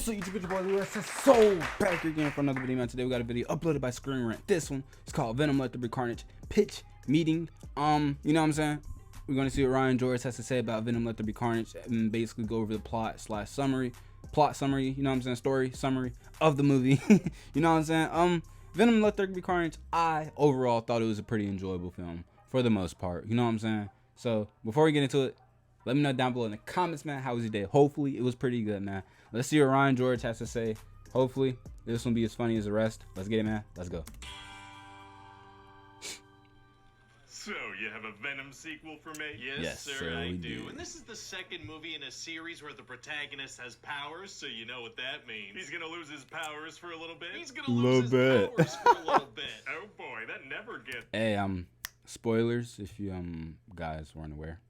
What's up, YouTube? It's your boy Lewis. So back here again for another video, man. Today we got a video uploaded by Screen Rant. This one is called Venom Let There Be Carnage Pitch Meeting. You know what I'm saying? We're gonna see what Ryan George has to say about Venom Let There Be Carnage and basically go over the plot summary, you know what I'm saying, story summary of the movie. You know what I'm saying? Venom Let There Be Carnage, I overall thought it was a pretty enjoyable film for the most part. You know what I'm saying? So before we get into it, let me know down below in the comments, man, how was your day? Hopefully it was pretty good, man. Let's see what Ryan George has to say. Hopefully this one be as funny as the rest. Let's get it, man. Let's go. So, you have a Venom sequel for me? Yes, sir, I do. do. And this is the second movie in a series where the protagonist has powers, so you know what that means. He's gonna lose his powers for a little bit? He's gonna lose his powers for a little bit. Oh boy, that never gets Hey, spoilers if you guys weren't aware.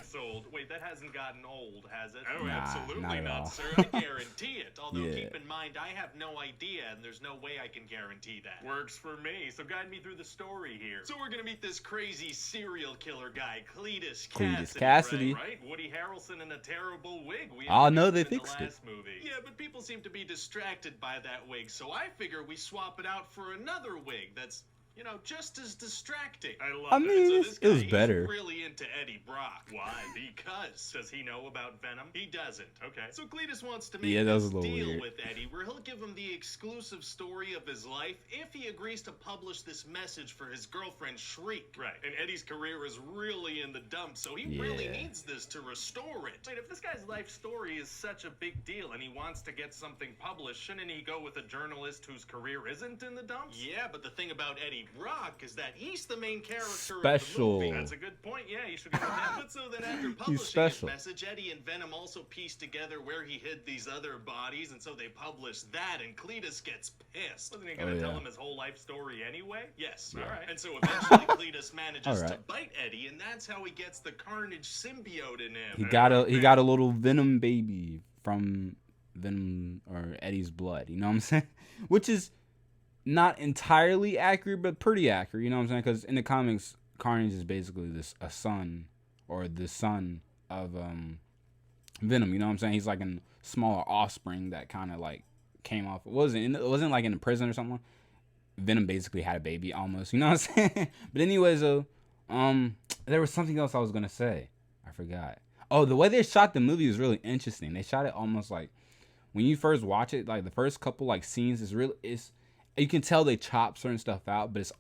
sold. Wait, that hasn't gotten old, has it? Oh, Nah, absolutely not at all. not, sir. I guarantee it. Although, Yeah. keep in mind, I have no idea, and there's no way I can guarantee that. Works for me, so guide me through the story here. So we're gonna meet this crazy serial killer guy, Cletus Cassidy. Right? Woody Harrelson in a terrible wig. We Oh, no, introduced they him in fixed the it. last movie. Yeah, but people seem to be distracted by that wig, so I figure we swap it out for another wig that's, you know, just as distracting. I love I it. mean, So it this was guy, better. He's really into Eddie Brock. Why? Because Does he know about Venom? he doesn't. Okay. So Cletus wants to make Yeah, that was this a little deal weird. with Eddie where he'll give him the exclusive story of his life if he agrees to publish this message for his girlfriend Shriek. Right. And Eddie's career is really in the dumps, so he really Yeah. needs this to restore it. Wait, if this guy's life story is such a big deal and he wants to get something published, shouldn't he go with a journalist whose career isn't in the dumps? Yeah, but the thing about Eddie Brock is that he's the main character Special. of the movie. That's a good point. Yeah, you should go with him. But so then after publishing his special. message, Eddie and Venom also pieced together where he hid these other bodies, and so they published that, and Cletus gets pissed. Wasn't he gonna Oh, tell yeah. him his whole life story anyway? Yes. All right. And so eventually Cletus manages All to right. bite Eddie, and that's how he gets the Carnage symbiote in He him. got a little Venom baby from Venom or Eddie's blood. You know what I'm saying? Which is not entirely accurate, but pretty accurate. You know what I'm saying? Because in the comics, Carnage is basically the son of Venom. You know what I'm saying? He's like a smaller offspring that kind of like came off. It wasn't like in a prison or something. Venom basically had a baby almost. You know what I'm saying? But anyways, though, there was something else I was gonna say. I forgot. Oh, the way they shot the movie is really interesting. They shot it almost like when you first watch it, like the first couple like scenes is you can tell they chop certain stuff out, but it's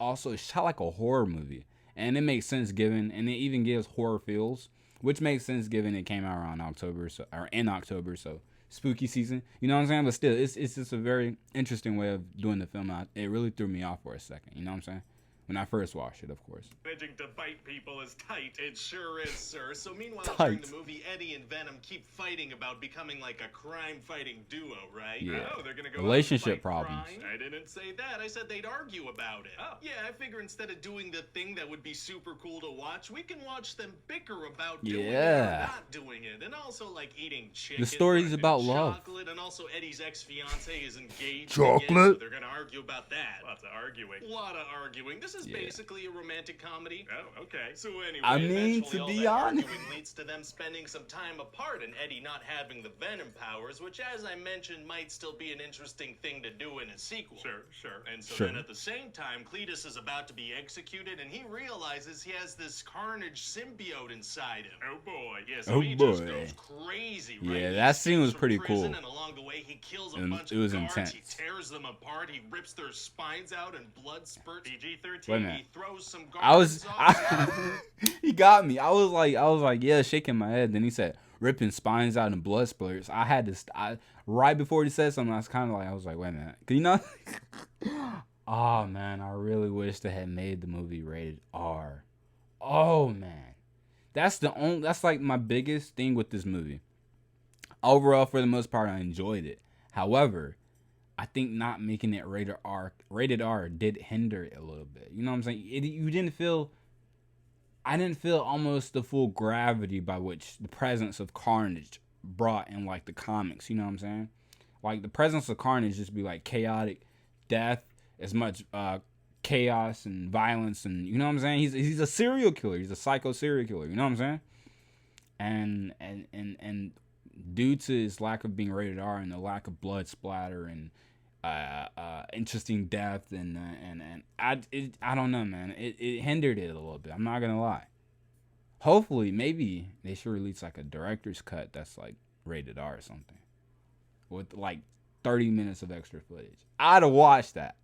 shot like a horror movie. And it makes sense and it even gives horror feels, which makes sense given it came out around October, in October, so spooky season. You know what I'm saying? But still, it's just a very interesting way of doing the film. It really threw me off for a second. You know what I'm saying? When I first watched it, of course. Managing to bite people is tight. It sure is, sir. So meanwhile, Tight. during the movie, Eddie and Venom keep fighting about becoming like a crime-fighting duo, right? Yeah. Oh, they're gonna go Relationship out and fight problems. crime? I didn't say that. I said they'd argue about it. Oh. Yeah, I figure instead of doing the thing that would be super cool to watch, we can watch them bicker about doing it or Yeah. not doing it. And also, like, eating chicken. story's and about love. chocolate, and also Eddie's ex-fiance is engaged Chocolate? again, so they're gonna argue about that. Lots of arguing. A lot of arguing. This is Yeah. basically a romantic comedy. Oh, okay. So anyway, I mean, eventually to all be that honest- arguing leads to them spending some time apart and Eddie not having the Venom powers, which, as I mentioned, might still be an interesting thing to do in a sequel. Sure. And so Sure. then at the same time, Cletus is about to be executed, and he realizes he has this Carnage symbiote inside him. Oh boy. Yeah, so Oh, he just boy. goes crazy, right? Yeah, He that scene was escapes from pretty prison, cool. And along the way, he kills a And bunch it was of guards. intense. He tears them apart. He rips their spines out, and blood spurts. Wait a PG-13. minute. He throws some guards I was, off. he got me. I was like, yeah, shaking my head. Then he said, ripping spines out and blood splurts. I had to, right before he said something, I was like, wait a minute. 'Cause you know, oh man, I really wish they had made the movie rated R. Oh man, that's like my biggest thing with this movie. Overall, for the most part, I enjoyed it. However, I think not making it rated R did hinder it a little bit. You know what I'm saying? I didn't feel almost the full gravity by which the presence of Carnage brought in like the comics. You know what I'm saying? Like the presence of Carnage just be like chaotic death, as much chaos and violence, and you know what I'm saying? He's a serial killer. He's a psycho serial killer. You know what I'm saying? And due to its lack of being rated R and the lack of blood splatter and interesting depth and I don't know, man. It hindered it a little bit. I'm not gonna lie. Hopefully, maybe they should release like a director's cut that's like rated R or something, with like 30 minutes of extra footage. I'd watch that.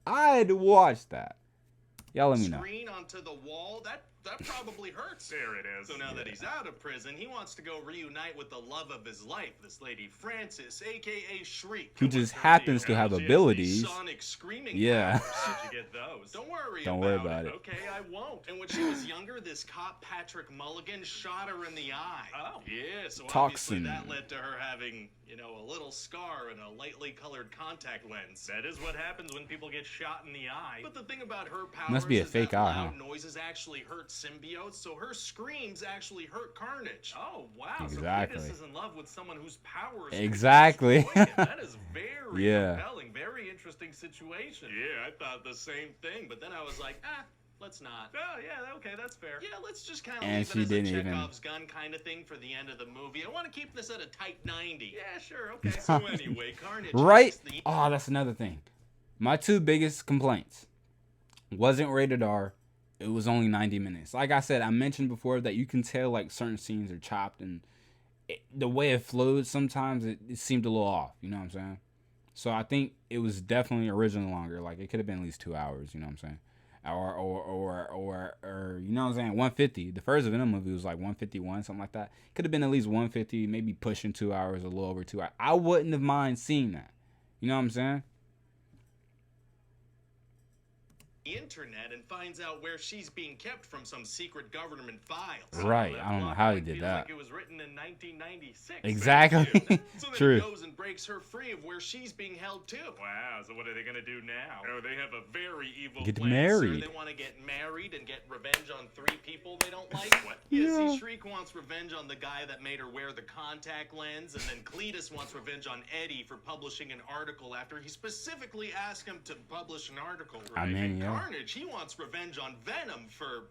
Y'all let me know. Screen onto the wall, that probably hurts. There it is. So now that he's out of prison, he wants to go reunite with the love of his life, this lady Frances, aka Shriek, Who just happens to have abilities. Sonic screaming Yeah. powers. Did you get those? Don't worry about it. Okay, I won't. And when she was younger, this cop Patrick Mulligan shot her in the eye. Oh. Yeah, so Toxin. obviously that led to her having, a little scar and a lightly colored contact lens. That is what happens when people get shot in the eye. But the thing about her powers Must be a is fake that eye, loud huh? noises actually hurt symbiotes, so her screams actually hurt Carnage. Oh, wow. Exactly. So Cletus is in love with someone whose powers Exactly. destroy him. That is very Yeah. compelling, very interesting situation. Yeah, I thought the same thing, but then I was like, let's not. Oh, yeah, okay, that's fair. Yeah, let's just kind of And leave she it as didn't a even- Chekhov's gun kind of thing for the end of the movie. I want to keep this at a tight 90. Yeah, sure, okay. So anyway, Carnage. Right? makes the- Oh, that's another thing. My two biggest complaints wasn't rated R. It was only 90 minutes. Like I said, I mentioned before that you can tell like certain scenes are chopped and the way it flowed sometimes it seemed a little off. You know what I'm saying? So I think it was definitely originally longer. Like it could have been at least 2 hours. You know what I'm saying? Or you know what I'm saying? 150. The first Venom movie was like 151, something like that. Could have been at least 150, maybe pushing 2 hours, a little over 2 hours. I wouldn't have mind seeing that. You know what I'm saying? internet and finds out where she's being kept from some secret government files. Right. That I don't know plot how he point did feels that. Like it was written in 1996. Exactly. So then True. he goes and breaks her free of where she's being held too. Wow, so what are they gonna do now? Oh, they have a very evil Get plan. married. Sir, they want to get married and get revenge on 3 people they don't like. What? Yeah, Yeah. see, Shriek wants revenge on the guy that made her wear the contact lens, and then Cletus wants revenge on Eddie for publishing an article after he specifically asked him to publish an article. I mean, And yeah. Carnage, he wants revenge on Venom for,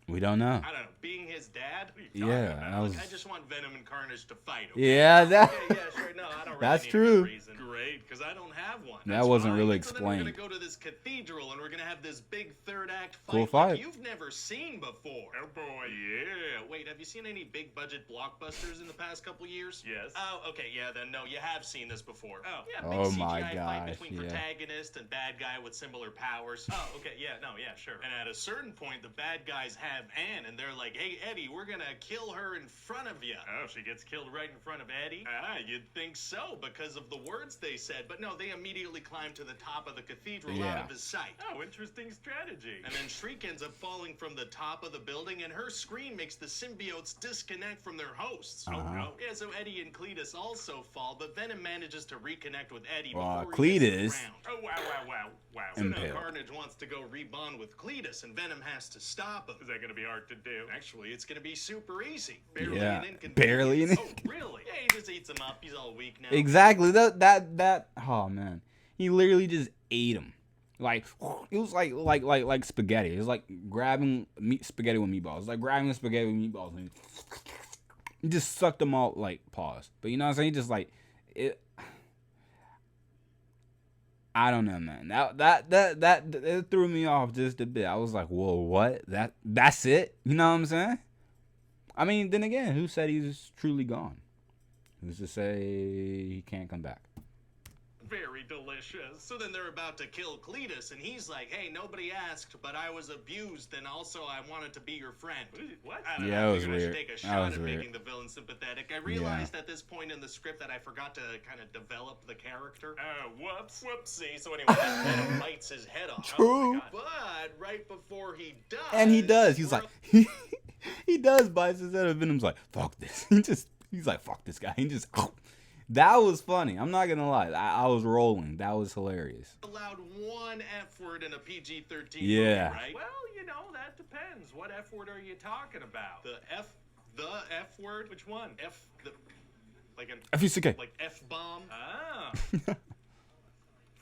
We don't know. I don't know, being his dad. What are you Yeah, talking about? that was- Look, I just want Venom and Carnage to fight. Okay? Yeah, that. Okay, yeah, sure. No, I don't really That's need true. a good reason. Great, because I don't have one. That That's wasn't fine. really So then we're explained. gonna go to this cathedral and we're gonna have this big third act fight, Cool fight. like you've never seen before. Oh boy. Yeah. Wait, have you seen any big budget blockbusters in the past couple years? Yes. Oh, okay. Yeah, then no, you have seen this before. Oh. Yeah, big Oh CGI my fight gosh, between yeah. protagonist and bad guy with similar powers. Oh, okay. Yeah. No. Yeah. Sure. And at a certain point, the bad guys have Anne, and they're like, "Hey, Eddie, we're gonna kill her in front of you." Oh, she gets killed right in front of Eddie. Ah, you'd think so because of the words they said, but no, they immediately climb to the top of the cathedral out Yeah. of his sight. Oh, interesting strategy. And then Shriek ends up falling from the top of the building, and her scream makes the symbiotes disconnect from their hosts. Uh-huh. Oh no! Yeah, so Eddie and Cletus also fall, but Venom manages to reconnect with Eddie Well, before he hits Cletus- the ground. Oh wow. So now Impaled. Carnage wants to go rebond with Cletus, and Venom has to stop him. Is that gonna be hard to do? Actually, it's gonna be super easy. Barely Yeah, an inconvenience. barely an Oh, really? Yeah, he just eats him up. He's all weak now. Exactly. That. Oh man, he literally just ate him. Like it was like spaghetti. It was like grabbing spaghetti with meatballs. It's like grabbing spaghetti with meatballs and he just sucked them all. Like pause. But you know what I'm saying? He just like it. I don't know, man. That it threw me off just a bit. I was like, whoa, what? That's it? You know what I'm saying? I mean, then again, who said he's truly gone? Who's to say he can't come back? Very delicious. So then they're about to kill Cletus, and he's like, "Hey, nobody asked, but I was abused, and also I wanted to be your friend." What? I don't Yeah, know. it I was figured I should weird. take a That shot was at weird. making the villain sympathetic. I realized at this point in the script that I forgot to kind of develop the character. Oh, whoops. Whoopsie. So anyway, Venom bites his head off. True. Oh my God. But right before he does, And he does. He's we're like, he does bites his head. And Venom's like, fuck this. He's like, fuck this guy. He just, that was funny. I'm not gonna lie. I was rolling. That was hilarious. allowed one F word in a PG-13 Yeah. movie, right? Well, you know, that depends. What F word are you talking about? The F word. Which one? Like an FUCK. like F bomb. Ah.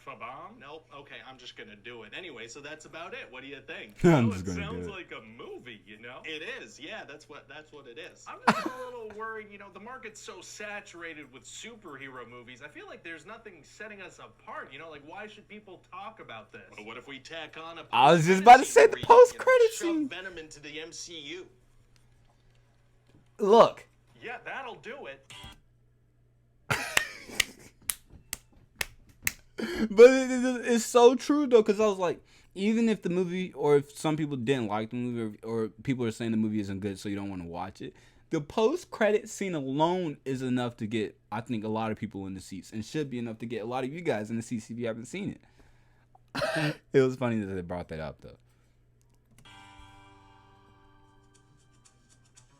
Fa-bomb? Nope. Okay, I'm just gonna do it. Anyway, so that's about it. What do you think? I'm Well, just it gonna do sounds it. like a movie, you know? It is. Yeah, that's what it is. I'm just a little worried, you know, the market's so saturated with superhero movies. I feel like there's nothing setting us apart, you know? Like, why should people talk about this? Well, what if we tack on a I was just about to say the post-credit post-credit scene, you know, scene. shove Venom into the MCU. Look, Yeah, that'll do it. but it's so true though, because I was like, even if the movie, or if some people didn't like the movie, or people are saying the movie isn't good, so you don't want to watch it, the post-credit scene alone is enough to get, I think, a lot of people in the seats, and should be enough to get a lot of you guys in the seats if you haven't seen it. It was funny that they brought that up though.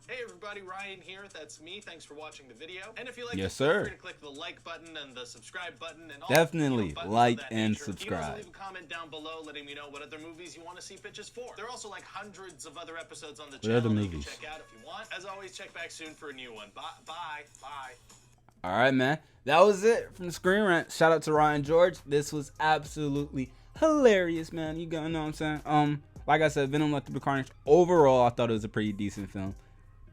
Hey everybody, Ryan here. That's me. Thanks for watching the video. And if you like Yes, it, feel sir. free to click the like button and the subscribe button and all Definitely buttons like of that and nature. You can subscribe. also leave a comment down below letting me know what other movies you want to see pitches for. There are also like hundreds of other episodes on the channel other that you can movies? check out if you want. As always, check back soon for a new one. Bye. All right, man. That was it from Screen Rant. Shout out to Ryan George. This was absolutely hilarious, man. You gonna know what I'm saying? Like I said, Venom Let There Be Carnage. Overall, I thought it was a pretty decent film.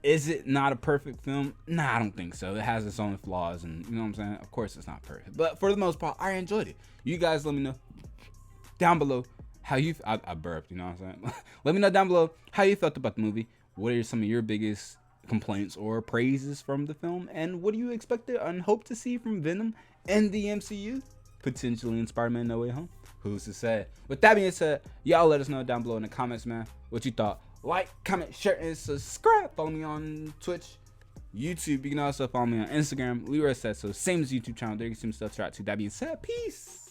Is it not a perfect film? Nah, I don't think so. It has its own flaws, and you know what I'm saying? Of course, it's not perfect. But for the most part, I enjoyed it. You guys let me know down below how you... I burped, you know what I'm saying? Let me know down below how you felt about the movie. What are some of your biggest complaints or praises from the film? And what do you expect and hope to see from Venom and the MCU? Potentially in Spider-Man No Way Home. Who's to say? With that being said, y'all let us know down below in the comments, man, what you thought. Like, comment, share, and subscribe. Follow me on Twitch, YouTube. You can also follow me on Instagram. Leroy said so. Same as YouTube channel. There you can see some stuff to try to. That being said, peace.